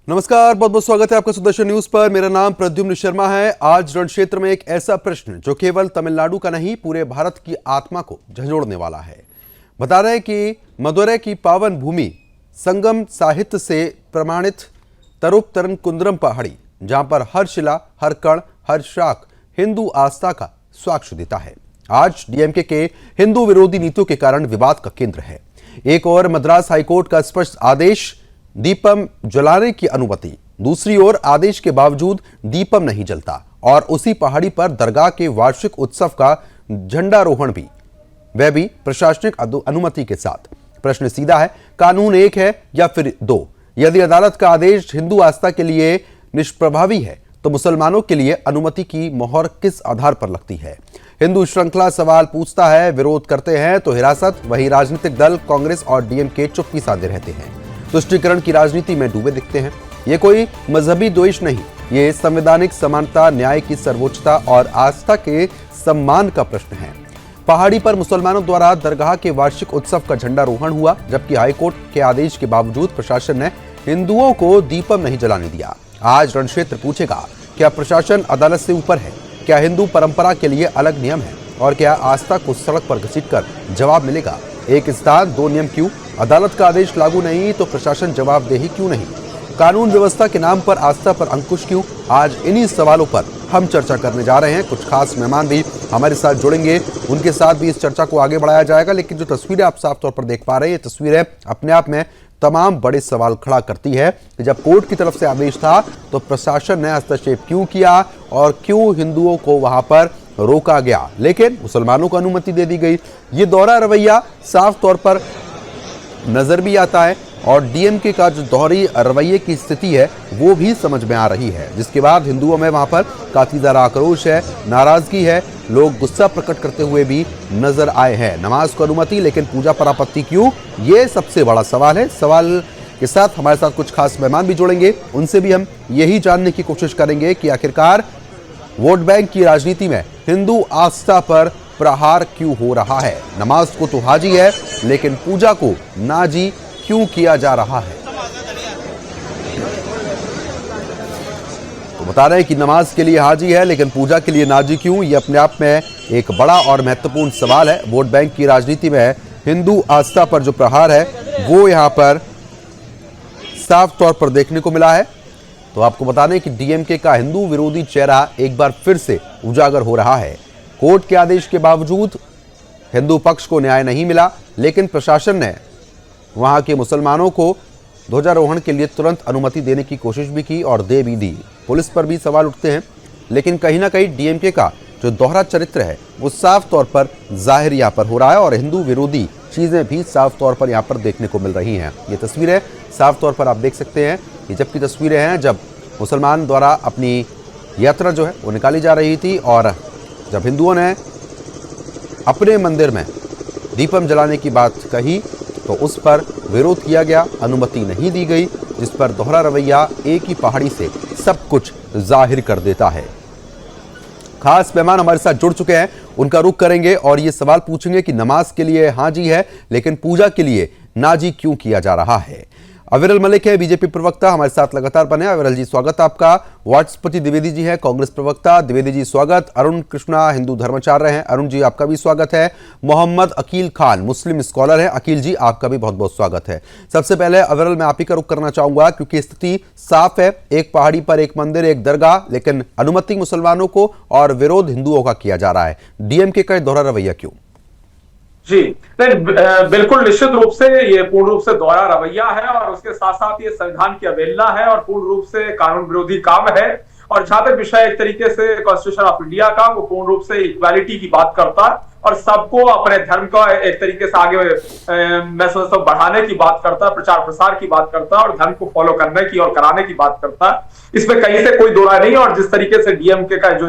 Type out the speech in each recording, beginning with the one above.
नमस्कार, बहुत बहुत स्वागत है आपका सुदर्शन न्यूज पर। मेरा नाम प्रद्युम्न शर्मा है। आज रण क्षेत्र में एक ऐसा प्रश्न जो केवल तमिलनाडु का नहीं पूरे भारत की आत्मा को झंझोड़ने वाला है। बता रहे हैं कि मदुरै की पावन भूमि संगम साहित्य से प्रमाणित तरुप कुंद्रम पहाड़ी, जहां पर हर शिला, हर कण, हर शाख हिंदू आस्था का साक्ष्य देता है, आज डीएमके के हिंदू विरोधी नीतियों के कारण विवाद का केंद्र है। एक और मद्रास हाईकोर्ट का स्पष्ट आदेश, दीपम जलाने की अनुमति, दूसरी ओर आदेश के बावजूद दीपम नहीं जलता और उसी पहाड़ी पर दरगाह के वार्षिक उत्सव का झंडारोहण भी, वह भी प्रशासनिक अनुमति के साथ। प्रश्न सीधा है, कानून एक है या फिर दो? यदि अदालत का आदेश हिंदू आस्था के लिए निष्प्रभावी है तो मुसलमानों के लिए अनुमति की मोहर किस आधार पर लगती है? हिंदू श्रृंखला सवाल पूछता है। विरोध करते हैं तो हिरासत, वही राजनीतिक दल कांग्रेस और डीएमके चुप्पी साधे रहते हैं, तुष्टीकरण की राजनीति में डूबे दिखते हैं। ये कोई मजहबी द्वेष नहीं, ये संवैधानिक समानता, न्याय की सर्वोच्चता और आस्था के सम्मान का प्रश्न है। पहाड़ी पर मुसलमानों द्वारा दरगाह के वार्षिक उत्सव का झंडारोहण हुआ, जबकि हाईकोर्ट के आदेश के बावजूद प्रशासन ने हिंदुओं को दीपम नहीं जलाने दिया। आज रण क्षेत्र पूछेगा, क्या प्रशासन अदालत से ऊपर है? क्या हिंदू परंपरा के लिए अलग नियम है? और क्या आस्था को सड़क पर घसीटकर जवाब मिलेगा? एक स्थान दो नियम क्यों? अदालत का आदेश लागू नहीं तो प्रशासन जवाबदेही क्यों नहीं? कानून व्यवस्था के नाम पर आस्था पर अंकुश क्यों? आज इन्हीं सवालों पर हम चर्चा करने जा रहे हैं। कुछ खास मेहमान भी हमारे साथ जुड़ेंगे, उनके साथ भी इस चर्चा को आगे बढ़ाया जाएगा। लेकिन जो तस्वीरें आप साफ तौर पर देख पा रहे हैं, ये तस्वीरें अपने आप में तमाम बड़े सवाल खड़ा करती है कि जब कोर्ट की तरफ से आदेश था तो प्रशासन ने हस्तक्षेप क्यों किया और क्यों हिंदुओं को वहां पर रोका गया, लेकिन मुसलमानों को अनुमति दे दी गई। ये दोहरा रवैया साफ तौर पर नजर भी आता है और डीएमके का जो दोहरी रवैये की स्थिति है वो भी समझ में आ रही है, जिसके बाद हिंदुओं में वहां पर काफी ज्यादा आक्रोश है, नाराजगी है, लोग गुस्सा प्रकट करते हुए भी नजर आए हैं। नमाज को अनुमति लेकिन पूजा पर आपत्ति क्यों, ये सबसे बड़ा सवाल है। सवाल के साथ हमारे साथ कुछ खास मेहमान भी जुड़ेंगे, उनसे भी हम यही जानने की कोशिश करेंगे कि आखिरकार वोट बैंक की राजनीति में हिंदू आस्था पर प्रहार क्यों हो रहा है। नमाज को तो हाजी है लेकिन पूजा को नाजी क्यों किया जा रहा है? तो बता रहे हैं कि नमाज के लिए हाजी है लेकिन पूजा के लिए नाजी क्यों, ये अपने आप में एक बड़ा और महत्वपूर्ण सवाल है। वोट बैंक की राजनीति में हिंदू आस्था पर जो प्रहार है वो यहां पर साफ तौर पर देखने को मिला है। तो आपको बता दें कि डीएमके का हिंदू विरोधी चेहरा एक बार फिर से उजागर हो रहा है। कोर्ट के आदेश के बावजूद हिंदू पक्ष को न्याय नहीं मिला, लेकिन प्रशासन ने वहां के मुसलमानों को ध्वजारोहण के लिए तुरंत अनुमति देने की कोशिश भी की और दे भी दी। पुलिस पर भी सवाल उठते हैं, लेकिन कहीं ना कहीं डीएमके का जो दोहरा चरित्र है वो साफ तौर पर जाहिर यहाँ पर हो रहा है और हिंदू विरोधी चीजें भी साफ तौर पर यहाँ पर देखने को मिल रही हैं। ये तस्वीरें साफ तौर पर आप देख सकते हैं, ये जबकि तस्वीरें हैं जब मुसलमान द्वारा अपनी यात्रा जो है वो निकाली जा रही थी और जब हिंदुओं ने अपने मंदिर में दीपम जलाने की बात कही तो उस पर विरोध किया गया, अनुमति नहीं दी गई, जिस पर दोहरा रवैया एक ही पहाड़ी से सब कुछ जाहिर कर देता है। खास मेहमान हमारे साथ जुड़ चुके हैं, उनका रुख करेंगे और ये सवाल पूछेंगे कि नमाज के लिए हाजी है लेकिन पूजा के लिए नाजी क्यों किया जा रहा है। अविरल मलिक है, बीजेपी प्रवक्ता, हमारे साथ लगातार बने। अविरल जी स्वागत आपका। वाचस्पति द्विवेदी जी है, कांग्रेस प्रवक्ता, द्विवेदी जी स्वागत। अरुण कृष्णा हिंदू धर्माचार्य हैं, अरुण जी आपका भी स्वागत है। मोहम्मद अकील खान मुस्लिम स्कॉलर हैं, अकील जी आपका भी बहुत बहुत स्वागत है। सबसे पहले अविरल मैं आप ही का रुख करना चाहूंगा क्योंकि स्थिति साफ है, एक पहाड़ी पर एक मंदिर, एक दरगाह, लेकिन अनुमति मुसलमानों को और विरोध हिंदुओं का किया जा रहा है। डीएमके का दोहरा रवैया क्यों? जी नहीं, बिल्कुल निश्चित रूप से ये पूर्ण रूप से दोहरा रवैया है और उसके साथ साथ ये संविधान की अवहेलना है और पूर्ण रूप से कानून विरोधी काम है। और जहां तक विषय एक तरीके से कॉन्स्टिट्यूशन ऑफ इंडिया का, वो पूर्ण रूप से इक्वालिटी की बात करता है और सबको अपने धर्म का एक तरीके से आगे मैं समझता हूँ बढ़ाने की बात करता है, प्रचार प्रसार की बात करता है और धर्म को फॉलो करने की और कराने की बात करता है। इसमें कहीं से कोई दो राय नहीं। और जिस तरीके से डीएमके का जो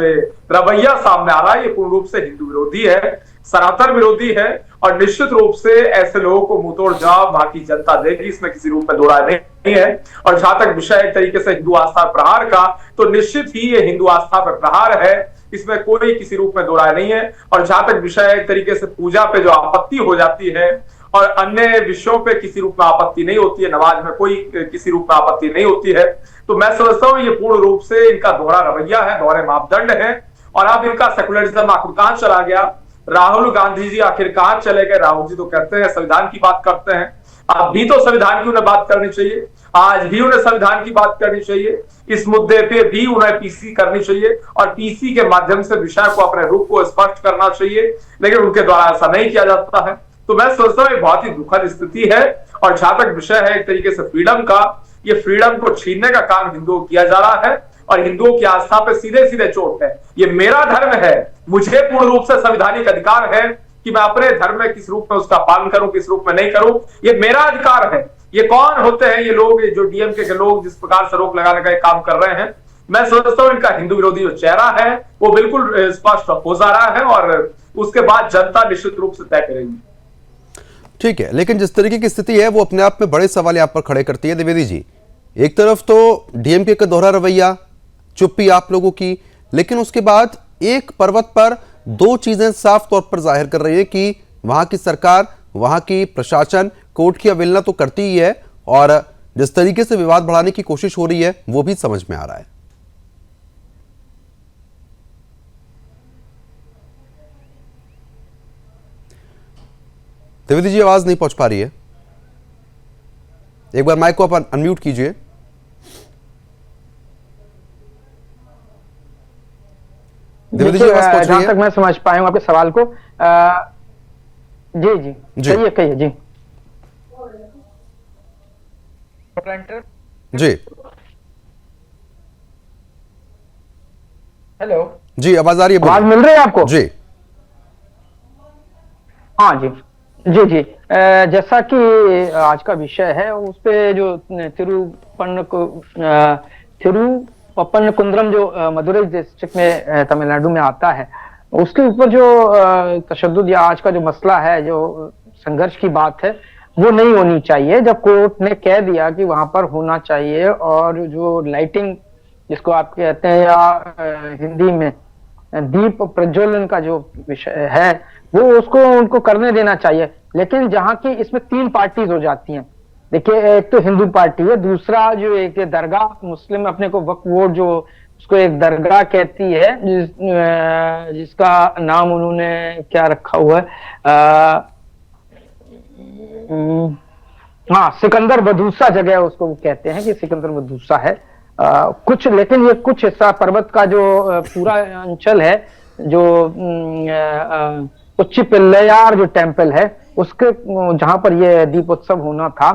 रवैया सामने आ रहा है ये पूर्ण रूप से हिंदू विरोधी है, सनातन विरोधी है और निश्चित रूप से ऐसे लोगों को मुंहतोड़ जवाब वहां की जनता देगी, इसमें किसी रूप में दो राय नहीं है। और जहां तक विषय एक तरीके से हिंदू आस्था प्रहार का, तो निश्चित ही ये हिंदू आस्था पर प्रहार है, इसमें कोई किसी रूप में दो राय नहीं है। और जहां तक विषय एक तरीके से पूजा पे जो आपत्ति हो जाती है और अन्य विषयों पे किसी रूप में आपत्ति नहीं होती है, नमाज में कोई किसी रूप में आपत्ति नहीं होती है। तो मैं समझता हूं ये पूर्ण रूप से इनका दोहरा रवैया है, दोहरे मापदंड है। और अब इनका सेकुलरिज्म आखिर कहां चला गया? राहुल गांधी जी आखिर कहां चले गए? राहुल जी तो कहते हैं संविधान की बात करते हैं, अब भी तो संविधान की उन्हें बात करनी चाहिए, आज भी उन्हें संविधान की बात करनी चाहिए, इस मुद्दे पे भी उन्हें पीसी करनी चाहिए और पीसी के माध्यम से विषय को, अपने रूप को स्पष्ट करना चाहिए, लेकिन उनके द्वारा ऐसा नहीं किया जाता है। तो मैं सोचता हूँ बहुत ही दुखद स्थिति है। और जहां तक विषय है एक तरीके से फ्रीडम का, ये फ्रीडम को छीनने का काम हिंदुओं किया जा रहा है और हिंदुओं की आस्था पे सीधे सीधे चोट है। ये मेरा धर्म है, मुझे पूर्ण रूप से संवैधानिक अधिकार है कि मैं अपने धर्म में किस रूप में उसका पालन करूं, किस रूप में नहीं करूं, ये मेरा अधिकार है। ये कौन होते हैं ये लोग, जो डीएमके के लोग जिस प्रकार से रोक लगाने का काम कर रहे हैं? मैं समझता हूं इनका हिंदू विरोधी जो चेहरा है वो बिल्कुल स्पष्ट हो जा रहा है और उसके बाद जनता निश्चित रूप से तय करेगी। ठीक है, लेकिन जिस तरीके की स्थिति है वो अपने आप में बड़े सवाल यहाँ पर खड़े करती है द्विवेदी जी। एक तरफ तो डीएमके का दोहरा रवैया, चुप्पी आप लोगों की, लेकिन उसके बाद एक पर्वत पर दो चीजें साफ तौर पर जाहिर कर रही है कि वहां की सरकार, वहां की प्रशासन कोर्ट की अवहेलना तो करती ही है और जिस तरीके से विवाद बढ़ाने की कोशिश हो रही है वो भी समझ में आ रहा है। द्विवेदी जी आवाज नहीं पहुंच पा रही है, एक बार माइक को आप अनम्यूट कीजिए। जहां तक मैं समझ पाया हूं आपके सवाल को, जी कहिए कहिए जी। जी हेलो जी, आवाज आ रही है? आवाज मिल रही है आपको? जी हाँ जी जी जी। जैसा कि आज का विषय है उस पे जो तिरुपन्नकुंद्रम जो मदुरई डिस्ट्रिक्ट में तमिलनाडु में आता है, उसके ऊपर जो तशद्दुद या आज का जो मसला है, जो संघर्ष की बात है, वो नहीं होनी चाहिए। जब कोर्ट ने कह दिया कि वहां पर होना चाहिए और जो लाइटिंग जिसको आप कहते हैं या हिंदी में दीप प्रज्वलन का जो विषय है वो उसको उनको करने देना चाहिए। लेकिन जहां की इसमें तीन पार्टीज हो जाती हैं, देखिए एक तो हिंदू पार्टी है, दूसरा जो एक दरगाह, मुस्लिम अपने को वक्फ बोर्ड जो उसको एक दरगाह कहती है, जिसका नाम उन्होंने क्या रखा हुआ है, हाँ सिकंदर बधूसा जगह उसको कहते हैं कि सिकंदर बधूसा है कुछ। लेकिन ये कुछ हिस्सा पर्वत का जो पूरा अंचल है, जो उच्ची पिल्लैयार जो टेम्पल है उसके जहां पर ये दीपोत्सव होना था,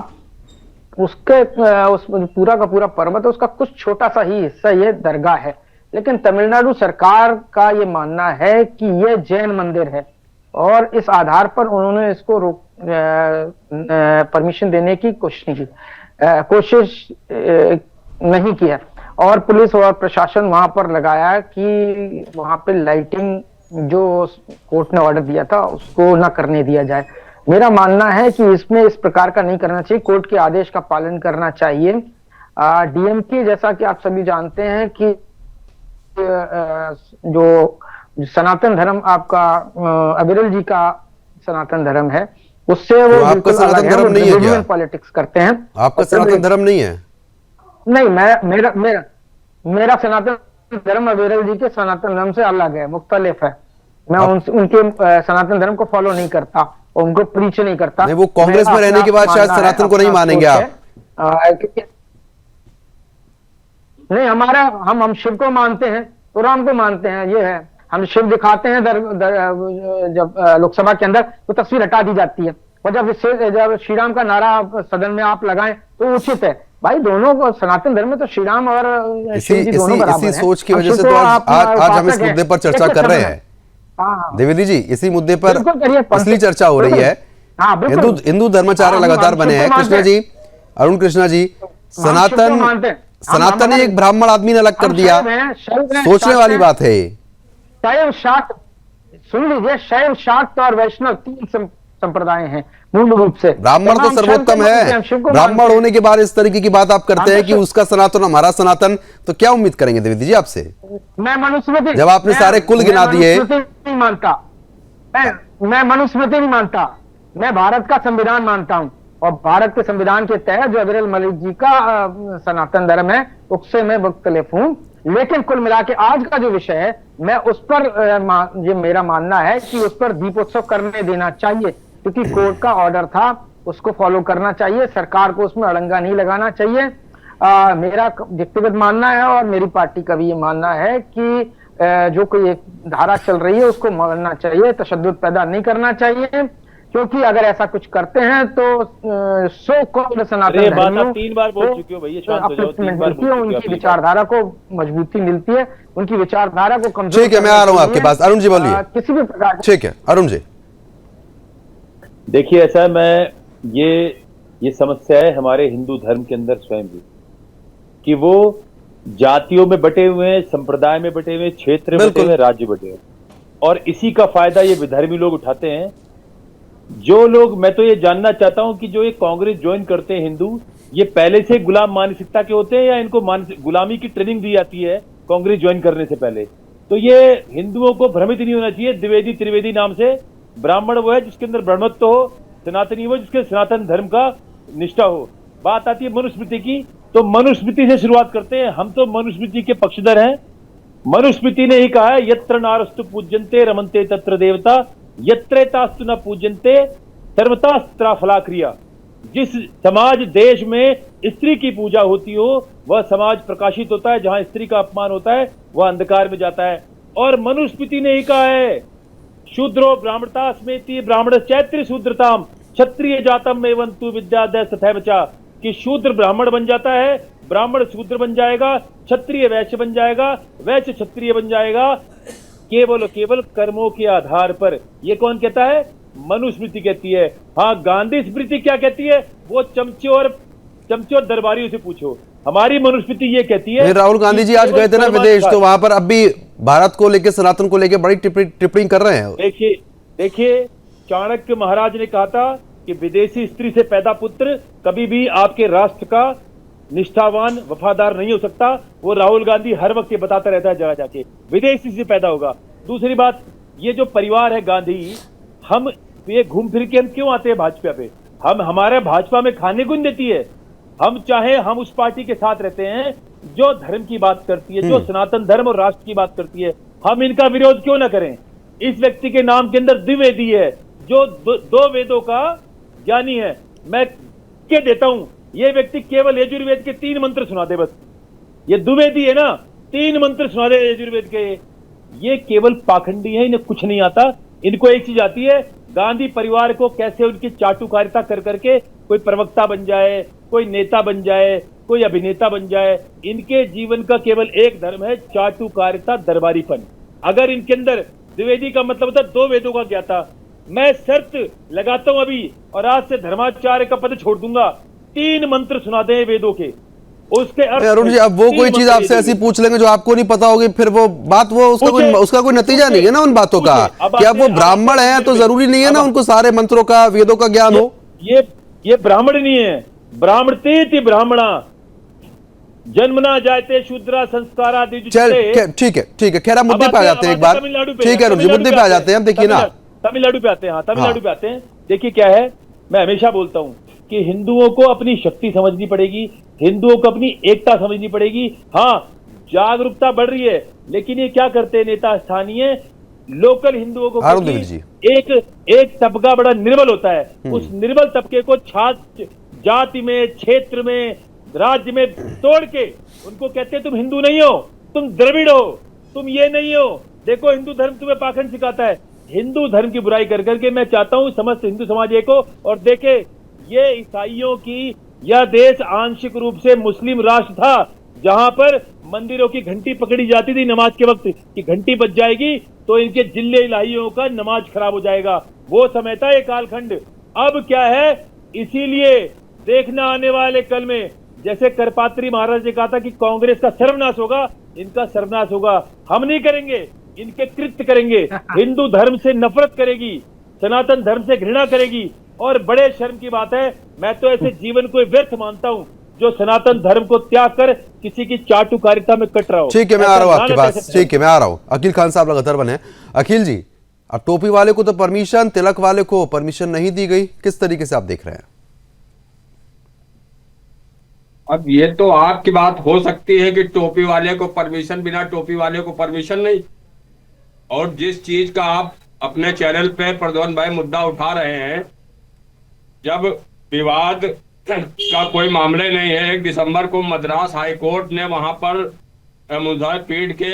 उसके उस पूरा का पूरा पर्वत है, उसका कुछ छोटा सा ही हिस्सा ये दरगाह है। लेकिन तमिलनाडु सरकार का ये मानना है कि ये जैन मंदिर है और इस आधार पर उन्होंने इसको परमिशन देने की कोशिश नहीं की है और पुलिस और प्रशासन वहां पर लगाया कि वहां पे लाइटिंग जो कोर्ट ने ऑर्डर दिया था उसको ना करने दिया जाए। मेरा मानना है कि इसमें इस प्रकार का नहीं करना चाहिए, कोर्ट के आदेश का पालन करना चाहिए। डीएमके जैसा कि आप सभी जानते हैं कि जो सनातन धर्म आपका अविरल जी का सनातन धर्म है, उससे वो आपका सनातन धर्म नहीं है क्या? पॉलिटिक्स करते हैं। आपका सनातन धर्म नहीं है? नहीं, मेरा सनातन धर्म अविरल जी के सनातन धर्म से अलग है, मुख्तलिफ है। मैं उनके सनातन धर्म को फॉलो नहीं करता और उनको प्रीच नहीं करता। नहीं, वो कांग्रेस में रहने के बाद शायद सनातन को नहीं मानेंगे आप। नहीं, हमारा हम शिव को मानते हैं तो राम को मानते हैं, ये है। हम शिव दिखाते हैं जब लोकसभा के अंदर तो तस्वीर हटा दी जाती है, और जब श्री राम का नारा सदन में आप लगाएं तो उचित है। भाई दोनों को सनातन धर्म में तो श्री राम और शिव जी दोनों बराबर हैं। इसी सोच की वजह से तो आज हम इस मुद्दे पर चर्चा कर रहे हैं द्विवेदी जी। इसी मुद्दे पर असली चर्चा हो रही है। हिंदू धर्माचार्य लगातार बने हैं। कृष्णा जी, अरुण कृष्णा जी, सनातन ने एक ब्राह्मण आदमी ने अलग कर दिया, सोचने वाली बात है। शैव शाक्त, सुन लीजिए, शैव शाक्त और वैष्णव तीन संप्रदाय हैं मूल रूप से। ब्राह्मण तो सर्वोत्तम है। ब्राह्मण होने के बाद इस तरीके की बात आप करते हैं कि उसका सनातन हमारा सनातन, तो क्या उम्मीद करेंगे द्विवेदी जी आपसे? मैं मनुस्मृति, जब आपने सारे कुल गिना दिए। नहीं मानता मैं मनुस्मृति नहीं मानता। मैं भारत का संविधान मानता हूं और भारत के संविधान के तहत जो अबरेल मलिक जी का सनातन धर्म है उससे मैं मुख्तलिफ हूं। लेकिन कुल मिला के आज का जो विषय है मैं उस पर ये मेरा मानना है कि उस पर दीपोत्सव करने देना चाहिए, क्योंकि कोर्ट का ऑर्डर था उसको फॉलो करना चाहिए, सरकार को उसमें अड़ंगा नहीं लगाना चाहिए। मेरा व्यक्तिगत मानना है और मेरी पार्टी का भी ये मानना है कि जो कोई एक धारा चल रही है उसको मानना चाहिए, तशद्दुद पैदा नहीं करना चाहिए, क्योंकि अगर ऐसा कुछ करते हैं तो सो कॉल्ड सनातन धर्मियों 3 बार बोल चुके हो भैया, शांत हो जाओ, 3 बार मिलती है, उनकी विचारधारा को मजबूती मिलती है, उनकी विचारधारा को कमजोर। ठीक है, मैं आ रहा हूं आपके पास। अरुण जी बोलिए। किसी भी प्रकार। ठीक है अरुण जी। देखिए ऐसा है, मैं ये समस्या है हमारे हिंदू धर्म के अंदर स्वयं भी, कि वो जातियों में बटे हुए हैं, संप्रदाय में बटे हुए, क्षेत्र में बटे हुए, राज्य बटे हुए, और इसी का फायदा ये विधर्मी लोग उठाते हैं। जो लोग, मैं तो ये जानना चाहता हूं कि जो ये कांग्रेस ज्वाइन करते हैं हिंदू, ये पहले से गुलाम मानसिकता के होते हैं या इनको गुलामी की ट्रेनिंग दी जाती है कांग्रेस ज्वाइन करने से पहले? तो ये हिंदुओं को भ्रमित नहीं होना चाहिए। द्विवेदी त्रिवेदी नाम से ब्राह्मण वो है जिसके अंदर ब्रह्मत्व हो, सनातनी वो जिसके सनातन धर्म का निष्ठा हो। बात आती है मनुस्मृति की, तो मनुस्मृति से शुरुआत करते हैं। हम तो मनुस्मृति के पक्षधर हैं। मनुस्मृति ने ही कहा है, यत्र नारस्तु पूज्यन्ते रमन्ते तत्र देवता, यत्रेतास्तु न पूज्यन्ते सर्वतास्त्रा फलाक्रिया। जिस समाज देश में स्त्री की पूजा होती हो वह समाज प्रकाशित होता है, जहां स्त्री का अपमान होता है वह अंधकार में जाता है। और मनुस्मृति ने ही कहा है, शूद्रो ब्राह्मणता स्मेति ब्राह्मण चैत्र शूद्रताम क्षत्रिय जातम एवं तु विद्यादय तथैव च, कि शूद्र ब्राह्मण बन जाता है, ब्राह्मण शूद्र बन जाएगा, क्षत्रिय वैश्य बन जाएगा, वैश्य क्षत्रिय बन जाएगा, केवल केवल कर्मों के आधार पर। ये कौन कहता है? मनुस्मृति कहती है। हाँ, गांधी स्मृति क्या कहती है? वो चमचे और दरबारियों से पूछो। हमारी मनुस्मृति ये कहती है। राहुल गांधी जी आज गए थे ना विदेश, तो वहां पर अब भी भारत को लेकर, सनातन को लेकर बड़ी टिप्पणी कर रहे हैं। देखिए चाणक्य महाराज ने कहा था कि विदेशी स्त्री से पैदा पुत्र कभी भी आपके राष्ट्र का निष्ठावान वफादार नहीं हो सकता। वो राहुल गांधी हर वक्त ये बताता रहता है, जगह जाके विदेशी से पैदा होगा। दूसरी बात, ये जो परिवार है गांधी, हम ये घूम फिर के हम क्यों आते हैं भाजपा पे? हमारे भाजपा में खाने को नहीं देती है। हम चाहे हम उस पार्टी के साथ रहते हैं जो धर्म की बात करती है, जो सनातन धर्म और राष्ट्र की बात करती है। हम इनका विरोध क्यों ना करें? इस व्यक्ति के नाम के अंदर द्विवेदी है, जो दो वेदों का ज्ञानी है। मैं क्या देता हूं, ये व्यक्ति केवल यजुर्वेद के 3 मंत्र सुना दे, बस। ये द्विवेदी है ना, 3 मंत्र सुना दे यजुर्वेद के। ये केवल पाखंडी है, इन्हें कुछ नहीं आता। इनको एक चीज आती है, गांधी परिवार को कैसे उनकी चाटुकारिता कर करके कोई प्रवक्ता बन जाए, कोई नेता बन जाए, कोई अभिनेता बन जाए। इनके जीवन का केवल एक धर्म है, चाटुकारिता, दरबारीपन। अगर इनके अंदर द्विवेदी का मतलब होता 2 वेदों का ज्ञाता, मैं शर्त लगाता हूं अभी और आज से धर्माचार्य का पद छोड़ दूंगा, 3 मंत्र सुना दें वेदों के, उसके अरुण जी, अब वो कोई चीज आपसे ऐसी पूछ लेंगे जो आपको नहीं पता होगी, फिर वो बात, वो उसका कोई नतीजा नहीं है ना उन बातों का। कि अब वो ब्राह्मण है तो जरूरी नहीं है ना उनको सारे मंत्रों का, वेदों का ज्ञान हो। ये ब्राह्मण नहीं है, ब्राह्मणते ब्राह्मणा जन्मना जायते शूद्रा संस्कारा। ठीक है, खैर हम मुद्दे पे आ जाते हैं एक बार। ठीक है अरुण जी, मुद्दे पे आ जाते हैं हम। देखिए ना, तमिलनाडु पे आते हैं। हाँ, तमिलनाडु पे आते हैं। देखिए क्या है, मैं हमेशा बोलता हूं कि हिंदुओं को अपनी शक्ति समझनी पड़ेगी, हिंदुओं को अपनी एकता समझनी पड़ेगी। हाँ, जागरूकता बढ़ रही है, लेकिन ये क्या करते हैं नेता स्थानीय लोकल हिंदुओं को, एक तबका बड़ा निर्बल होता है, उस निर्बल तबके को छात्र जाति में, क्षेत्र में, राज्य में तोड़ के उनको कहते हैं तुम हिंदू नहीं हो, तुम द्रविड़ हो, तुम ये नहीं हो। देखो हिंदू धर्म तुम्हें पाखंड सिखाता है। हिंदू धर्म की बुराई कर करके मैं चाहता हूं समस्त हिंदू समाज एक हो। और देखे, ये ईसाइयों की, यह देश आंशिक रूप से मुस्लिम राष्ट्र था, जहां पर मंदिरों की घंटी पकड़ी जाती थी नमाज के वक्त, कि घंटी बज जाएगी तो इनके जिले इलाहियों का नमाज खराब हो जाएगा। वो समय था, ये कालखंड। अब क्या है, इसीलिए देखना आने वाले कल में, जैसे करपात्री महाराज ने कहा था कि कांग्रेस का सर्वनाश होगा, इनका सर्वनाश होगा। हम नहीं करेंगे, इनके कृत्य करेंगे। हिंदू धर्म से नफरत करेगी, सनातन धर्म से घृणा करेगी। और बड़े शर्म की बात है, मैं तो ऐसे जीवन को व्यर्थ मानता हूं जो सनातन धर्म को त्याग कर किसी की चाटुकारिता में कट रहा हो। ठीक है, मैं आ रहा हूं आपके पास। ठीक है, मैं आ रहा हूं। अकील खान साहब लगातार बने। अकील जी, अब टोपी वाले को तो परमिशन, तिलक वाले को परमिशन नहीं दी गई, किस तरीके से आप देख रहे हैं? अब ये तो आपकी बात हो सकती है कि टोपी वाले को परमिशन, बिना टोपी वाले को परमिशन नहीं। और जिस चीज का आप अपने चैनल पे प्रद्युम्न भाई मुद्दा उठा रहे हैं, जब विवाद का कोई मामले नहीं है, 1 दिसंबर को मद्रास हाई कोर्ट ने वहां पर मुद्दा पीठ के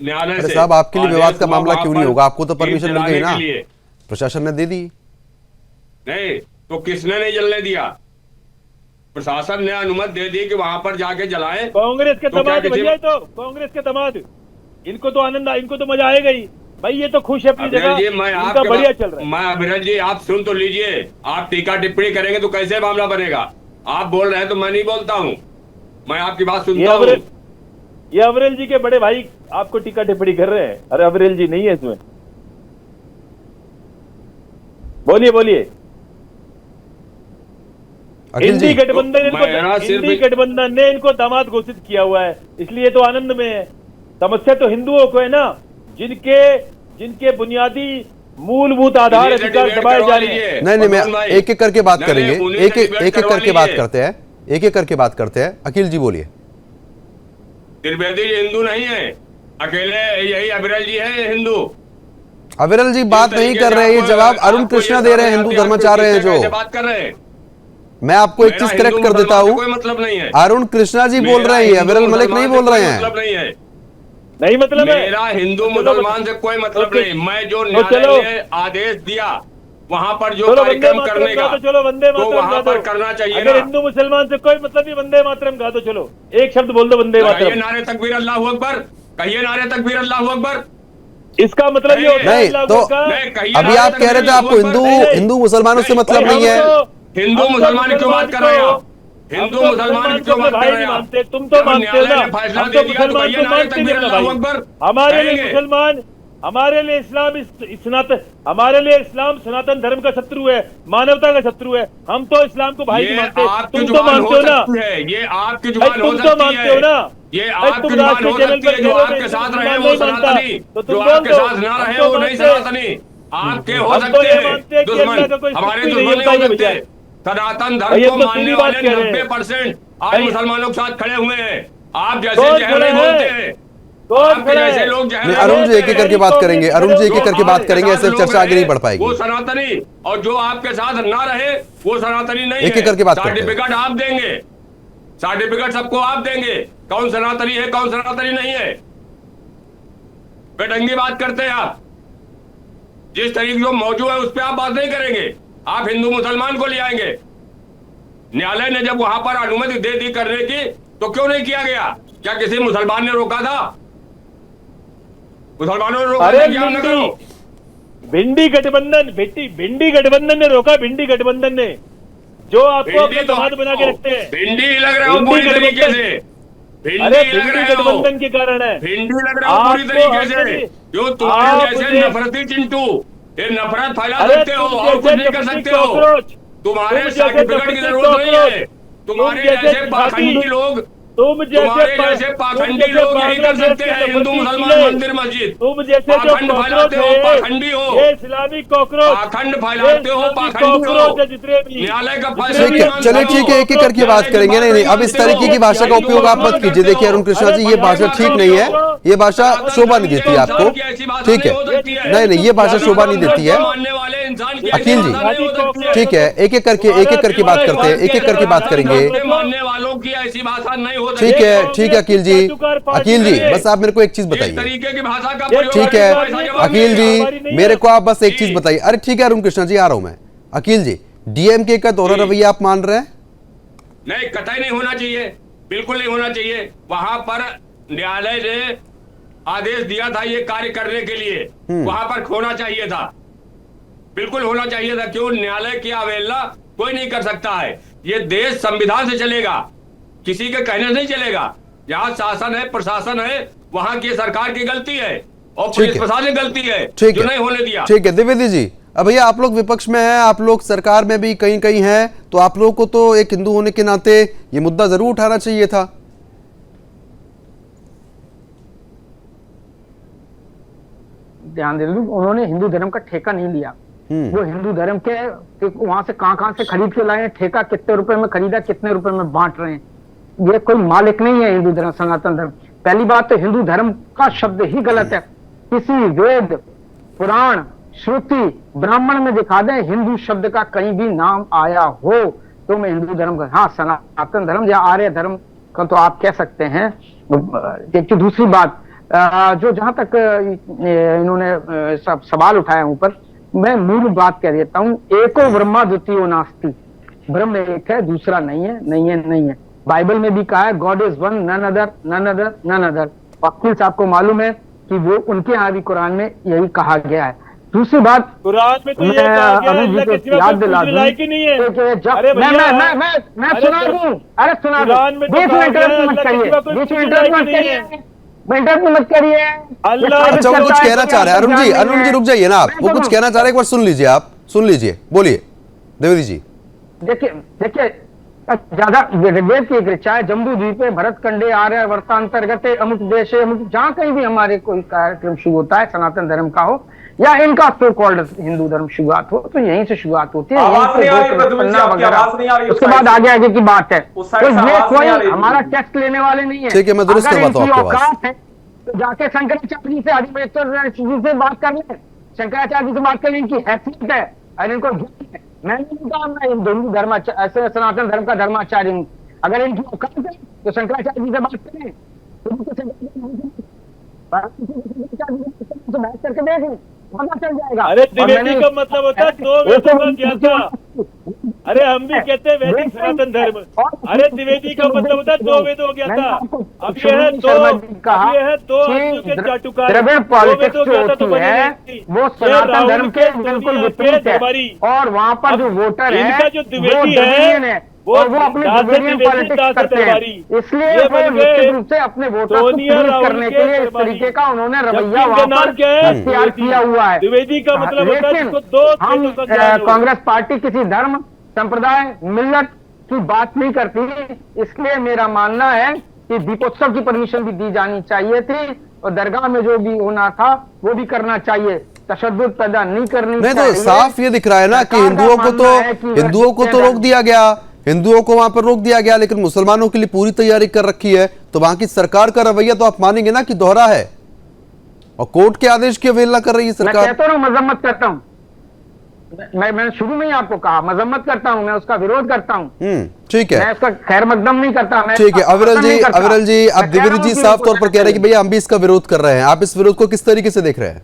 न्यायालय से साहब, आपके लिए विवाद का मामला क्यों नहीं होगा? आपको तो परमिशन मिल गई ना, लिए प्रशासन ने दे दी। नहीं तो किसने नहीं जलने दिया? प्रशासन ने अनुमति दे दी कि वहां पर जाके जलाएं। कांग्रेस के तो क्या दमाद भैया, तो कांग्रेस के दमाद, इनको तो आनंद, इनको तो मजा आएगा ही भाई, ये तो खुश है अपनी जगह, जी मैं इनका बढ़िया चल रहा है। मैं अभिरल जी, आप सुन तो लीजिए। आप टीका टिप्पणी करेंगे तो कैसे मामला बनेगा? आप बोल रहे हैं तो मैं नहीं बोलता हूँ, मैं आपकी बात सुनता हूँ। ये अविरल जी के बड़े भाई आपको टीका टिप्पणी कर रहे हैं। अरे अविरल जी नहीं है इसमें, बोलिए बोलिए। इंडी गठबंधन ने इनको दामाद घोषित किया हुआ है, इसलिए तो आनंद में है। समस्या तो हिंदुओं को है ना, जिनके बुनियादी मूलभूत आधार अधिकार दबाए जा रहे हैं। नहीं, मैं एक एक करके बात करेंगे, एक एक करके बात करते हैं, एक एक करके बात करते हैं। अखिल जी बोलिए। त्रिवेदी जी हिंदू नहीं है, अकेले यही अविरल जी है हिंदू। अविरल जी बात नहीं कर रहे, ये जवाब अरुण कृष्णा दे रहे हैं, हिंदू धर्माचार्य हैं जो। बात कर रहे हैं, मैं आपको एक चीज करेक्ट कर देता हूँ, कोई मतलब नहीं है। अरुण कृष्णा जी बोल रहे हैं, अविरल मलिक नहीं बोल रहे हैं। मतलब नहीं है, नहीं मतलब है मेरा हिंदू मुसलमान से कोई मतलब नहीं। मैं जो न्यायालय ने आदेश दिया वहां पर जो कार्यक्रम करने का, तो चलो वंदे तो मातरम वहां पर करना चाहिए। अगर हिंदू मुसलमान से कोई मतलब नहीं, वंदे मातरम गा दो, चलो एक शब्द बोल दो वंदे मातरम। नारे तकबीर अल्लाहू अकबर, कहिए नारे तकबीर अल्लाहू अकबर। इसका मतलब ये होता है नहीं तो अभी आप कह रहे थे आपको हिंदू मुसलमानों से मतलब नहीं है। हिंदू मुसलमान की क्यों बात कर रहे हो? हिंदू मुसलमान क्यों बात कर रहे हो? तुम तो मानते हो ना, हम तो मुसलमान को मानते नहीं ना भाई। हमारे लिए मुसलमान, हमारे लिए इस्लाम हमारे लिए इस्लाम सनातन धर्म का शत्रु है, मानवता का शत्रु है। हम तो इस्लाम को भाई नहीं मानते। तुम तो मानते हो ना, ये आपकी जुबान हो तुम तो मानते हो ना, ये आपकी जुबान हो सकती है। जो आपके साथ रहे वो सनातनी, जो आपके साथ ना रहे वो नहीं सनातनी। आपके हो सकते हैं दुश्मन, हमारे दुश्मन नहीं हो सकते। सनातन धर्म को मानने वाले 90% आज मुसलमानों के साथ खड़े हुए हैं। आप जैसे जहर नहीं बोलते हैं, आपके जैसे लोग जहर। अरुण जी एक एक करके बात करेंगे, अरुण जी एक एक करके बात करेंगे, ऐसे चर्चा आगे नहीं बढ़ पाएगी। वो सनातनी, और जो आपके साथ ना रहे वो सनातनी नहीं है। एक एक करके बात करते हैं। सर्टिफिकेट आप देंगे, सर्टिफिकेट सबको आप देंगे, कौन सनातनी है कौन सनातनी नहीं है। बेढंगी बात करते हैं आप, जिस तरीके जो मौजूद है उस पर आप बात नहीं करेंगे। आप हिंदू मुसलमान को ले आएंगे। न्यायालय ने जब वहां पर अनुमति दे दी करने की, तो क्यों नहीं किया गया? क्या किसी मुसलमान ने रोका था? मुसलमानों ने रोका था कि आप न करो। भिंडी गठबंधन ने रोका, भिंडी गठबंधन ने, जो आपको अपने दामाद बना के रखते हैं। भिंडी लग रहे हो पूरी तरीके से, भिंडी गठबंधन के कारण है। भिंडी लग रहे हो पूरी तरीके से, जो तुम्हारे जैसे नफरती चिंटू ये नफरत फैला सकते हो और कुछ नहीं कर सकते हो। तुम्हारे सर्टिफिकेट की जरूरत नहीं है। तुम्हारे जैसे पाखंडी लोग, तुम्हारे जैसे पाखंडी लोग यही कर सकते हैं। हिंदू मुसलमान मंदिर मस्जिद, तुम जैसे पाखंड फैलाते हो, पाखंडी हो, इस्लामिक कॉकरोच, पाखंड फैलाते हो, पाखंडी हो। जितने भी न्यायालय का फैसला। चलिए ठीक है, एक एक करके बात करेंगे। नहीं, अब इस तरीके की भाषा का उपयोग आप मत कीजिए। देखिए अरुण कृष्णा जी, ये भाषा ठीक नहीं है, ये भाषा शोभा नहीं देती है आपको, ठीक है? नहीं, ये भाषा शोभा नहीं देती है। अखिल जी ठीक है, एक एक करके बात करते हैं, एक एक करके बात करेंगे। मानने वालों की ऐसी भाषा नहीं हो सकती। ठीक है अखिल जी, बस आप मेरे को एक चीज बताइए। तरीके की भाषा का ठीक है अखिल जी, मेरे को आप बस एक चीज बताइए। अरे ठीक है अरुण कृष्णा जी, आ रहा हूं मैं। अखिल जी, डीएमके का दोहरा रवैया आप मान रहे हैं? नहीं, कतई नहीं होना चाहिए, बिल्कुल नहीं होना चाहिए। वहां पर न्यायालय ने आदेश दिया था ये कार्य करने के लिए, वहां पर होना चाहिए था, बिल्कुल होना चाहिए था। क्यों? न्यायालय की अवहेलना कोई नहीं कर सकता है। ये देश संविधान से चलेगा, किसी के कहने से नहीं चलेगा। जहां शासन है, प्रशासन है, वहां की सरकार की गलती है और पुलिस प्रशासन की गलती है जो नहीं होने दिया। ठीक है द्विवेदी जी, अब भैया आप लोग विपक्ष में हैं, आप लोग सरकार में भी कहीं कहीं हैं, तो आप लोगों को तो एक हिंदू होने के नाते ये मुद्दा जरूर उठाना चाहिए था। ध्यान दे दूं, उन्होंने हिंदू धर्म का ठेका नहीं लिया। वो हिंदू धर्म के वहां से कहां से खरीद के लाए, ठेका कितने रुपए में खरीदा, कितने रुपए में बांट रहे हैं, ये कोई मालिक नहीं है हिंदू धर्म, सनातन धर्म। पहली बात तो हिंदू धर्म का शब्द ही गलत है। किसी वेद, पुराण, श्रुति, ब्राह्मण में दिखा दें हिंदू शब्द का कहीं भी नाम आया हो तो मैं हिंदू धर्म का, हाँ सनातन धर्म या आर्य धर्म का तो आप कह सकते हैं। एक दूसरी बात, जो जहां तक इन्होंने सब सवाल उठाया ऊपर, मैं मूल बात कह देता हूं, एको ब्रह्मा द्वितीयो नास्ति, ब्रह्म एक है, दूसरा नहीं है, नहीं है, नहीं है। बाइबल में भी कहा है God is one, none other, none other, none other. वकील साहब को मालूम है कि वो उनके यहाँ भी कुरान में यही कहा गया है। दूसरी बात, कुरान में तो ये कहा गया है अल्लाह के सिवा याद कोई दिला पूजने लायक ही नहीं है। अरे मैं सुना दूं, अरे सुना दूं, कुरान में तो बीच में कहा गया है इंटरप्ट मत अल्लाह के करिए, सिवा कोई बीच में पूजने इंटरप्ट लायक मत ही नहीं है। करिए, इंटरप्ट मत करिए। अल्लाह अच्छा, वो कुछ कहना चाह रहे हैं अरुण जी, अरुण जी रुक जाइए ना आप, वो कुछ कहना चाह रहे हैं, एक बार सुन लीजिए, आप सुन लीजिए, बोलिए द्विवेदी जी। देखिए ज्यादा वेद की एक ऋचा है, जम्बू द्वीपे भरत कंडे आर्य वर्तांतर्गत अमुक देश, अमुक जहां कहीं भी हमारे कोई कार्यक्रम शुरू होता है, सनातन धर्म का हो या इनका सो कॉल्ड हिंदू धर्म शुरुआत हो, तो यहीं से शुरुआत होती है। उसके बाद आगे की बात है, तो ये कोई हमारा टेस्ट लेने वाले नहीं है। ठीक है, मैं दुरुस्त करवाता हूं आपकी बात। है तो जाके शंकराचार्य जी से, आदिवेश्वर जी से बात कर ले, शंकराचार्य जी से बात कर ले, इनकी हैसियत है और इनको ज्ञान है। मैं नहीं कहा मैं हिंदू धर्म ऐसे सनातन धर्म का धर्माचार्य हूँ, अगर इनकी औकात है तो शंकराचार्य जी से बात करें, तो बात करके देखें, पता चल जाएगा। अरे द्विवेदी का मतलब होता है दो वेदों का ज्ञाता। अरे हम भी कहते हैं वैदिक सनातन धर्म। अरे द्विवेदी का मतलब होता है दो वेदों का ज्ञाता। अब ये है दो आदमियों के चाटुकार, द्रविड़ पॉलिटिक्स जो होती है वो सनातन धर्म के बिल्कुल विपरीत है, और वहाँ पर जो वोटर है इनका जो द्विवेदी है वो अपने पॉलिटिक्स करते हैं, इसलिए वो निश्चित रूप से अपने वोटर को प्रेरित करने के लिए इस तरीके का उन्होंने रवैया वहाँ पर अख्तियार किया हुआ है। द्विवेदी का मतलब होता है लेकिन जिसको दो हम कांग्रेस पार्टी किसी धर्म, संप्रदाय, मिल्लत की बात नहीं करती, इसलिए मेरा मानना है कि दीपोत्सव की परमिशन भी दी जानी चाहिए थी और दरगाह में जो भी होना था वो भी करना चाहिए, तशद्दुद पैदा नहीं करनी चाहिए। नहीं तो साफ ये दिख रहा है ना कि हिंदुओं को तो रोक दिया गया, हिंदुओं को वहां पर रोक दिया गया, लेकिन मुसलमानों के लिए पूरी तैयारी कर रखी है। तो वहां की सरकार का रवैया तो आप मानेंगे ना कि दोहरा है और कोर्ट के आदेश की अवहेलना कर रही है सरकार। मैं कहता हूं मजम्मत करता हूं, मैं शुरू में ही आपको कहा मजम्मत करता हूं, मैं उसका विरोध करता हूं। ठीक है, मैं उसका खैर मकदम नहीं करता। ठीक है अविरल जी, अब द्विवेदी जी साफ तौर पर कह रहे हैं कि भैया हम भी इसका विरोध कर रहे हैं, आप इस विरोध को किस तरीके से देख रहे हैं?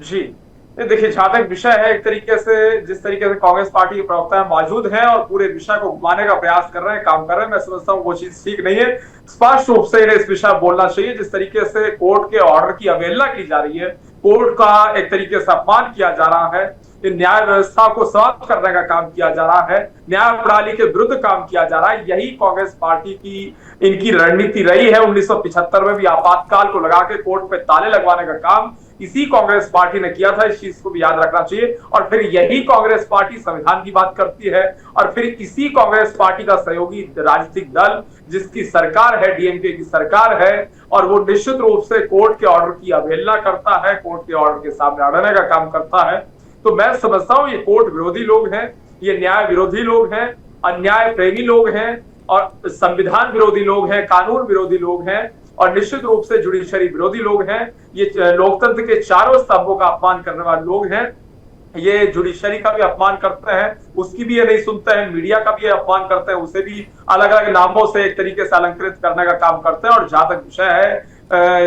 जी देखिए, जहां तक विषय है, एक तरीके से जिस तरीके से कांग्रेस पार्टी के प्रवक्ता मौजूद हैं और पूरे विषय को घुमाने का प्रयास कर रहे हैं, काम कर रहे हैं, मैं समझता हूँ वो चीज ठीक नहीं है। स्पष्ट रूप से इन्हें इस विषय बोलना चाहिए। जिस तरीके से कोर्ट के ऑर्डर की अवहेलना की जा रही है, कोर्ट का एक तरीके से अपमान किया जा रहा है, न्याय व्यवस्था को समाप्त करने का काम किया जा रहा है, न्याय प्रणाली के विरुद्ध काम किया जा रहा है, यही कांग्रेस पार्टी की इनकी रणनीति रही है। 1975 में भी आपातकाल को लगा के कोर्ट पे ताले लगवाने का काम इसी कांग्रेस पार्टी ने किया था। इस चीज को भी याद रखना चाहिए। और फिर यही कांग्रेस पार्टी संविधान की बात करती है और फिर इसी कांग्रेस पार्टी का सहयोगी राजनीतिक दल जिसकी सरकार है, डीएमके की सरकार है, और वो निश्चित रूप से कोर्ट के ऑर्डर की अवहेलना करता है, कोर्ट के ऑर्डर के सामने अड़ने का काम करता है। तो मैं समझता हूं ये कोर्ट विरोधी लोग हैं, ये न्याय विरोधी लोग हैं, अन्याय प्रेमी लोग हैं और संविधान विरोधी लोग हैं, कानून विरोधी लोग हैं और निश्चित रूप से जुडिशरी विरोधी लोग हैं। ये लोकतंत्र के चारों स्तंभों का अपमान करने वाले लोग हैं। ये जुडिशरी का भी अपमान करते हैं, उसकी भी ये नहीं सुनते हैं, मीडिया का भी ये अपमान करते हैं, उसे भी अलग अलग नामों से एक तरीके से अलंकृत करने का काम करते हैं। और जहां तक विषय है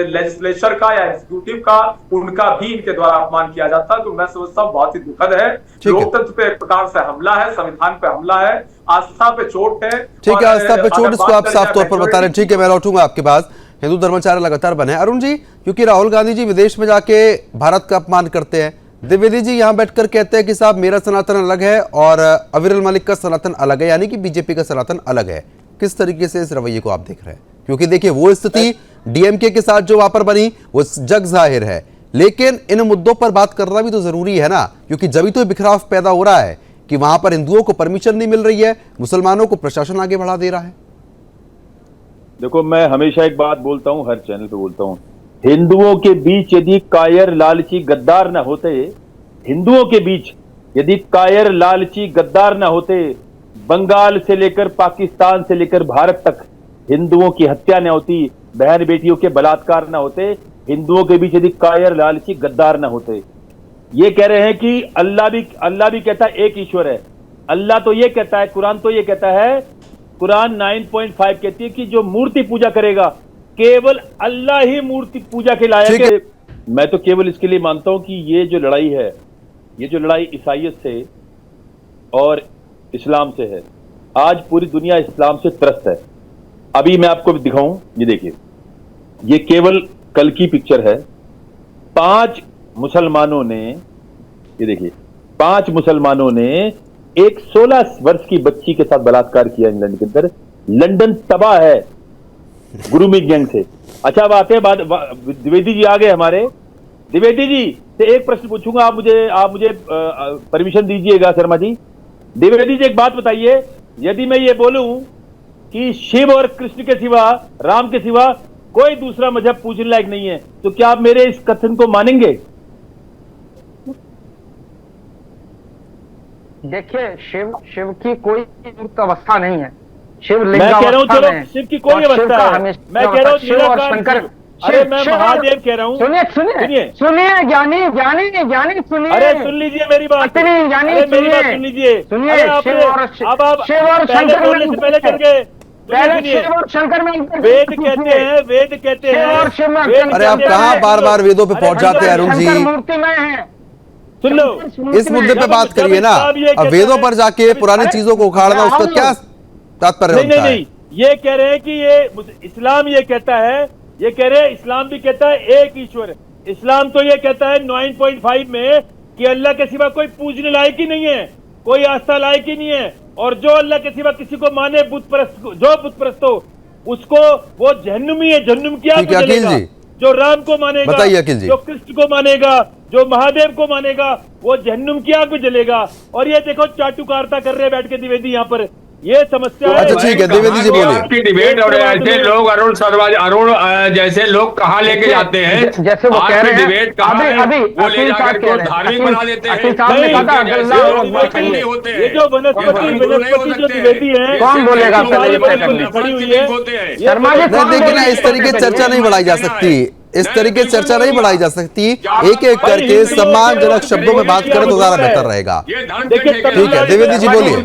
लेजिस्लेचर का या एग्जीक्यूटिव का, उनका भी इनके द्वारा अपमान किया जाता है। तो मैं समझता हूँ बहुत ही दुखद है। लोकतंत्र पे एक प्रकार से हमला है, संविधान पे हमला है, आस्था पे चोट है। ठीक है, आस्था पे चोट, इसको आप साफ तौर पर बता रहे हैं। ठीक है, मैं लौटूंगा आपके पास। हिंदू धर्माचार्य लगातार बने अरुण जी, क्योंकि राहुल गांधी जी विदेश में जाके भारत का अपमान करते हैं, द्विवेदी जी यहाँ बैठकर कहते हैं कि साहब मेरा सनातन अलग है और अविरल मलिक का सनातन अलग है, यानी कि बीजेपी का सनातन अलग है। किस तरीके से इस रवैये को आप देख रहे हैं? क्योंकि देखिए वो स्थिति डीएमके के साथ जो वहां पर बनी वो जग जाहिर है, लेकिन इन मुद्दों पर बात करना भी तो जरूरी है ना, क्योंकि जब तो बिखराव पैदा हो रहा है कि वहां पर हिंदुओं को परमिशन नहीं मिल रही है, मुसलमानों को प्रशासन आगे बढ़ा दे रहा है। देखो, मैं हमेशा एक बात बोलता हूं, हर चैनल पे बोलता हूं हिंदुओं के बीच यदि कायर लालची गद्दार न होते, हिंदुओं के बीच यदि कायर लालची गद्दार न होते, बंगाल से लेकर पाकिस्तान से लेकर भारत तक हिंदुओं की हत्या न होती, बहन बेटियों के बलात्कार न होते, हिंदुओं के बीच यदि कायर लालची गद्दार न होते। ये कह रहे हैं कि अल्लाह भी कहता है एक ईश्वर है। अल्लाह तो ये कहता है, कुरान तो ये कहता है, कुरान 9.5 कहती है कि जो मूर्ति पूजा करेगा केवल अल्लाह ही मूर्ति पूजा के लायक है। मैं तो केवल इसके लिए मानता हूं कि ये जो लड़ाई है, ये जो लड़ाई ईसाइयत से और इस्लाम से है, आज पूरी दुनिया इस्लाम से त्रस्त है। अभी मैं आपको दिखाऊं, ये देखिए, ये केवल कल की पिक्चर है। 5 मुसलमानों ने, ये देखिए, 5 मुसलमानों ने एक 16 वर्ष की बच्ची के साथ बलात्कार किया इंग्लैंड के अंदर। लंदन तबाह है गुरुमीत गैंग से। अच्छा, अब आते हैं बात, द्विवेदी जी आ गए हमारे। द्विवेदी जी से एक प्रश्न पूछूंगा, आप मुझे परमिशन दीजिएगा शर्मा जी। द्विवेदी जी एक बात बताइए, यदि मैं ये बोलूं कि शिव और कृष्ण के सिवा, राम के सिवा कोई दूसरा मजहब पूजने लायक नहीं है, तो क्या आप मेरे इस कथन को मानेंगे? देखिए, शिव की कोई मुक्त अवस्था नहीं है। शिव मैं कह रहा हूं, चलो शिव की कोई अवस्था है, मैं कह रहा हूं शिव और शंकर। अरे मैं महादेव कह रहा हूं। सुनिए ज्ञानी सुनिए। अरे सुन लीजिए मेरी बात, मेरी बात सुन लीजिए। सुनिए, शिव और शंकर बोलने से पहले चल गए। शिव और शंकर में वेद कहते हैं। अरे आप कहाँ बार बार वेदों पे पहुंच जाते हैं अरुण जी? मूर्तिमय है। सुन लो, इस मुद्दे पे बात करिए ना। अब वेदों पर जाके पुरानी चीजों को उखाड़ना, उसका क्या तात्पर्य होता है? नहीं, ये कह रहे हैं कि ये इस्लाम ये कहता है, ये कह रहे हैं इस्लाम भी कहता है एक ईश्वर। इस्लाम तो ये कहता है 9.5 में कि अल्लाह के सिवा कोई पूजने लायक ही नहीं है, कोई आस्था लायक ही नहीं है। और जो अल्लाह के सिवा किसी को माने, जो बुत परस्त हो, उसको वो जहन्नुमी है, जहन्नुम की आग में जलेगा। जो राम को मानेगा, बताइए अखिल जी, जो कृष्ण को मानेगा, जो महादेव को मानेगा, वो जहन्नुम की आग में जलेगा। और ये देखो चाटुकारिता कर रहे बैठ के द्विवेदी यहाँ पर, ये समस्या है। अच्छा ठीक है, द्विवेदी जी बोलिए। आपकी डिबेट और ऐसे लोग अरुण जैसे लोग कहाँ लेके जाते हैं, जैसे वो कह रहे हैं डिबेट कहाँ है, वो ले जाकर को धार्मिक बना देते हैं। ये जो वनस्पति जो द्विवेदी है, कौन बोलेगा? खड़ी हुई है शर्मा जी, देखिए ना, इस तरीके से चर्चा नहीं बढ़ाई जा सकती, इस तरीके से चर्चा नहीं बढ़ाई जा सकती। एक एक करके सम्मानजनक शब्दों में बात करें तो ज्यादा बेहतर रहेगा। ठीक है, द्विवेदी जी बोलिए।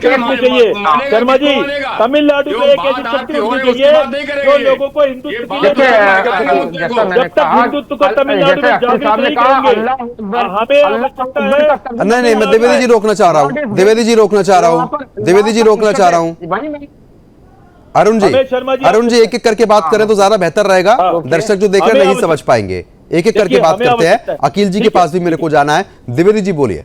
शर्मा जी, तमिलनाडु में एक ऐसी शक्ति होनी चाहिए जो लोगों को हिंदुत्व की, जब तक हिंदुत्व को तमिलनाडु में जागृत नहीं करेंगे, हमें आवश्यकता है। नहीं, मैं द्विवेदी जी रोकना चाह रहा हूँ, द्विवेदी जी रोकना चाह रहा हूँ। अरुण जी एक एक करके बात करें तो ज्यादा बेहतर रहेगा। दर्शक जो देख रहे हैं नहीं समझ पाएंगे। एक एक करके बात करते हैं। अखिल जी के पास भी मेरे को जाना है। द्विवेदी जी बोलिए।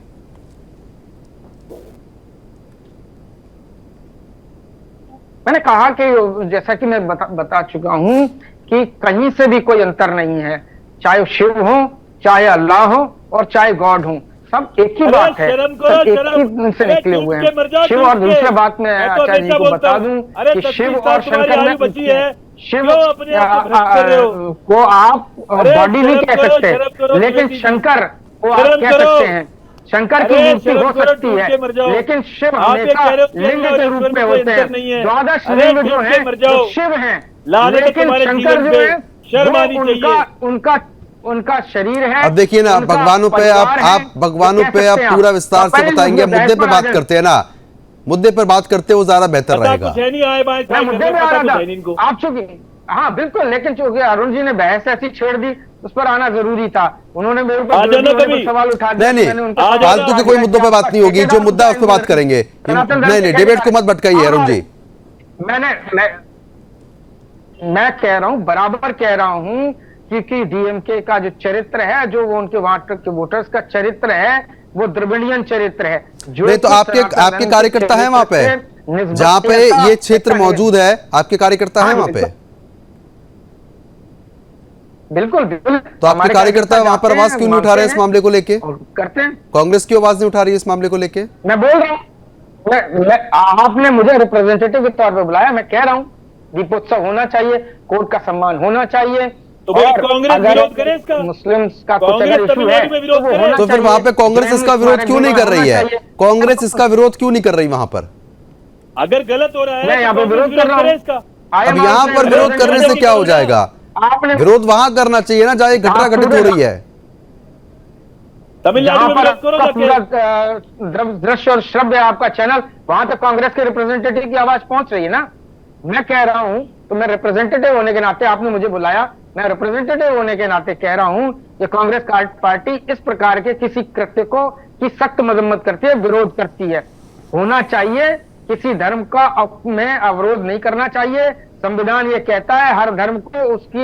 मैंने कहा कि जैसा कि मैं बता चुका हूं कि कहीं से भी कोई अंतर नहीं है, चाहे शिव हो, चाहे अल्लाह हो और चाहे गॉड हो, सब एक ही बात है, सब एक ही से निकले हुए हैं। शिव और दूसरे बात में आचार्य जी को बता दूं कि शिव और शंकर में शिव को आप बॉडी नहीं कह सकते, लेकिन शंकर को आप कह सकते हैं। शंकर की मूर्ति हो सकती है, लेकिन शिव हमेशा लिंग के रूप में होते हैं। 12 लिंग जो है वो शिव हैं, लेकिन शंकर जो है उनका शरीर है। अब देखिए ना, भगवानों पे आप भगवानों पे आप पूरा विस्तार से बताएंगे। मुद्दे पे बात करते हैं ना, मुद्दे पर बात करते वो ज्यादा बेहतर रहेगा। मुद्दे में आ रहा था आप चूंकि, हाँ बिल्कुल, लेकिन चूंकि अरुण जी ने बहस ऐसी छेड़ दी, उस पर आना जरूरी था। उन्होंने मेरे ऊपर सवाल उठा दिया। नहीं, फालतू के कोई मुद्दों पे बात नहीं होगी, जो मुद्दा है उस पर बात करेंगे। नहीं, डिबेट को मत भटकाइए अरुण जी। मैं कह रहा हूँ, बराबर कह रहा हूँ, क्योंकि डीएमके का जो चरित्र है, जो वो उनके वोटर्स का चरित्र है, वो द्रविडियन चरित्र है। नहीं तो आपके कार्यकर्ता हैं वहां पे, जहां पे ये क्षेत्र मौजूद है, आपके कार्यकर्ता हैं वहां पे? बिल्कुल। तो आपके कार्यकर्ता वहां पर आवाज क्यों नहीं उठा रहे हैं इस मामले को लेके? करते हैं। कांग्रेस की आवाज नहीं उठा रही है इस मामले को लेके? मैं बोल रहा हूँ, आपने मुझे रिप्रेजेंटेटिव के तौर पर बुलाया, मैं कह रहा हूँ दीपोत्सव होना चाहिए, कोर्ट का सम्मान होना चाहिए, तो भाई और कांग्रेस अगर विरोध करे इसका। मुस्लिम्स का कुछ कांग्रेस अगर इशू है तमिलनाडु में विरोध वो करे। होना तो फिर चाहिए। वहां पे कांग्रेस इसका विरोध क्यों नहीं कर रही है? होना चाहिए। कांग्रेस इसका विरोध क्यों नहीं कर रही वहां पर? अगर गलत हो रहा है मैं यहाँ तो पे कांग्रेस विरोध कर रहा करे हूँ। इसका। अब यहाँ पर विरोध करने से क्या हो जाएगा? आपने विरोध वहां करना चाहिए ना जहाँ ये घटना घटित हो रही है। तमिलनाडु जहां में पर विरोध करो आपका जाके। पूरा दृश्य और श्रव्य आपका चैनल, वहां तक कांग्रेस के रिप्रेजेंटेटिव की आवाज पहुंच रही है ना। मैं कह रहा हूं, तो मैं रिप्रेजेंटेटिव होने के नाते, आपने मुझे बुलाया, मैं रिप्रेजेंटेटिव होने के नाते कह रहा हूं कि कांग्रेस पार्टी इस प्रकार के किसी कृत्य को की सख्त मजम्मत करती है, विरोध करती है। होना चाहिए, किसी धर्म का में अवरोध नहीं करना चाहिए। संविधान ये कहता है हर धर्म को उसकी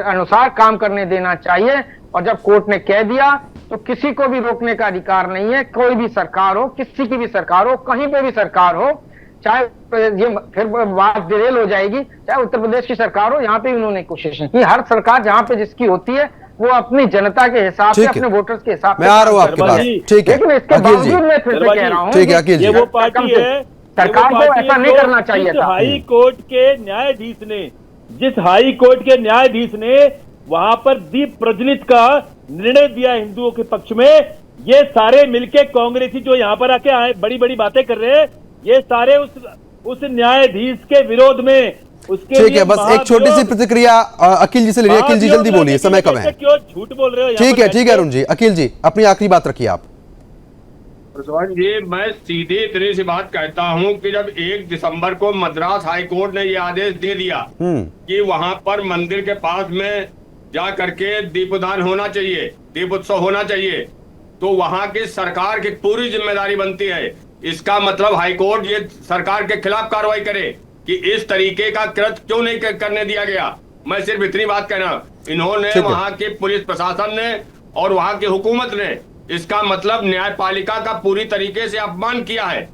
अनुसार काम करने देना चाहिए, और जब कोर्ट ने कह दिया तो किसी को भी रोकने का अधिकार नहीं है। कोई भी सरकार हो, किसी की भी सरकार हो, कहीं पे भी सरकार हो, चाहे ये फिर बात डिरेल हो जाएगी, चाहे उत्तर प्रदेश की सरकार हो, यहाँ पे उन्होंने कोशिश की। हर सरकार जहाँ पे जिसकी होती है वो अपनी जनता के हिसाब से, अपने वोटर्स के हिसाब से। मैं आ रहा हूँ आपके पास, ठीक है लेकिन इसके अखिल जी, बावजूद मैं फिर से कह रहा हूँ, ठीक है अखिल जी, ये वो पार्टी है, सरकार को ऐसा नहीं करना चाहिए था। हाई कोर्ट के न्यायाधीश ने, जिस हाई कोर्ट के न्यायाधीश ने वहां पर दीप प्रज्वलित का निर्णय दिया हिंदुओं के पक्ष में, ये सारे मिलके कांग्रेसी जो यहाँ पर आके आए बड़ी बड़ी बातें कर रहे हैं, ये सारे उस न्यायाधीश के विरोध में, उसके ठीक है। बस एक छोटी सी प्रतिक्रिया अखिल जी से ले लीजिए। अखिल जी जल्दी बोलिए, समय कम है। क्यों झूठ बोल रहे हो? ठीक है अरुण जी। अखिल जी अपनी आखिरी बात रखिए आप। प्रज्वल जी, मैं सीधे इतनी सी बात कहता हूं कि जब 1 दिसंबर को मद्रास हाई कोर्ट ने ये आदेश दे दिया कि वहां पर मंदिर के पास में जा करके दीपदान होना चाहिए, दीप उत्सव होना चाहिए, तो वहां की सरकार की पूरी जिम्मेदारी बनती है। इसका मतलब हाई कोर्ट ये सरकार के खिलाफ कार्रवाई करे कि इस तरीके का कृत्य क्यों नहीं करने दिया गया। मैं सिर्फ इतनी बात कहना, इन्होंने वहां के पुलिस प्रशासन ने और वहां की हुकूमत ने इसका मतलब न्यायपालिका का पूरी तरीके से अपमान किया है।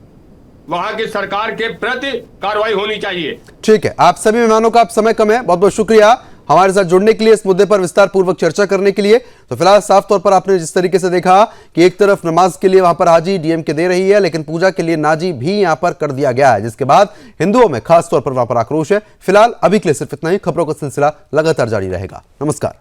वहां की सरकार के प्रति कार्रवाई होनी चाहिए। ठीक है, आप सभी मेहमानों का, आप समय कम है, बहुत बहुत शुक्रिया हमारे साथ जुड़ने के लिए, इस मुद्दे पर विस्तार पूर्वक चर्चा करने के लिए। तो फिलहाल साफ तौर पर आपने जिस तरीके से देखा कि एक तरफ नमाज के लिए वहां पर हाजी डीएमके दे रही है, लेकिन पूजा के लिए नाजी भी यहां पर कर दिया गया है, जिसके बाद हिंदुओं में खास तौर पर वहां पर आक्रोश है। फिलहाल अभी के लिए सिर्फ इतना ही। खबरों का सिलसिला लगातार जारी रहेगा। नमस्कार।